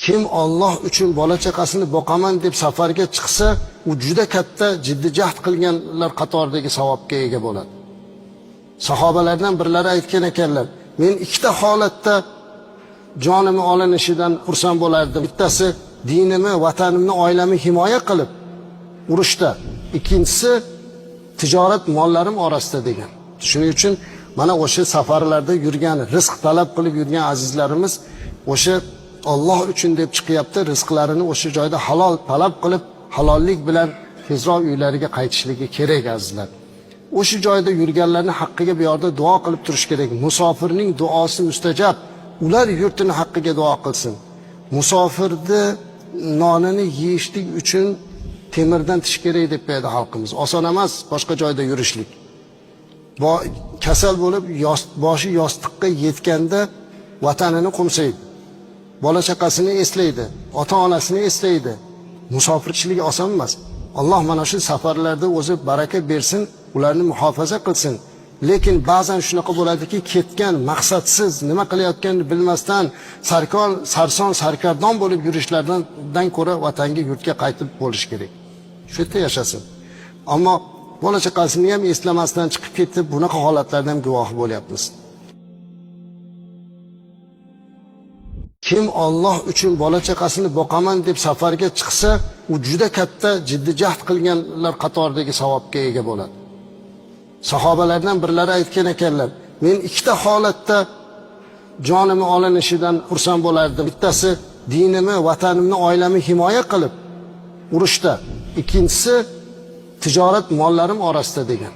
Kim Alloh uchun bola chaqasini boqaman deb safarga chiqsa, u juda katta jiddiy jahd qilganlar qatoridagi savobga ega bo'ladi. Sahobalardan birlari aytgan ekanlar, men ikkita holatda jonimni olinishidan xursand bo'lardim. Bittasi dinimni, vatanimni, oilamni himoya qilib urushda, ikkinchisi tijorat mollarim orasida degan. Shuning uchun mana o'sha safarlarda yurgan, rizq talab qilib yurgan azizlarimiz o'sha Alloh uchun deb chiqyapti, rizqlarini o'sha joyda halol talab qilib, halollik bilan tezroq uylariga qaytishligi kerak azizlar. O'sha joyda yurganlarning haqqiga bu yerda duo qilib turish kerak. Musofirning duosi mustajab. Ular yurtini haqqiga duo qilsin. Musofirni nonini yeyishlik uchun temirdan tish kerak deb qo'yadi xalqimiz. Oson emas boshqa joyda yurishlik. Kasal bo'lib boshi yostiqqa yetganda vatanini qo'msaydi. Bola chaqasini eslaydi, ota-onasini eslaydi. Musofirchilik oson emas. Alloh mana shu safarlarda o'zi baraka bersin, ularni muhofaza qilsin. Lekin ba'zan shunaqa bo'ladiki, ketgan maqsadsiz, nima qilayotganini bilmasdan sarson sarkardon bo'lib yurishlardan ko'ra vatanga, yurtga qaytib bo'lish kerak. Shu yerda yashasin. Ammo bola chaqasini ham eslamasdan chiqib ketib, bunaqa holatlardan guvohi bo'lyapmiz. Kim Alloh uchun bola chaqasini boqaman deb safarga chiqsa, u juda katta jiddiy jahd qilganlar qatoridagi savobga ega bo'ladi. Sahobalardan birlari aytgan ekanlar, men ikkita holatda jonimni olinishidan xursand bo'lardim. Bittasi dinimni, vatanimni, oilamni himoya qilib urushda, ikkinchisi tijorat mollarim orasida degan.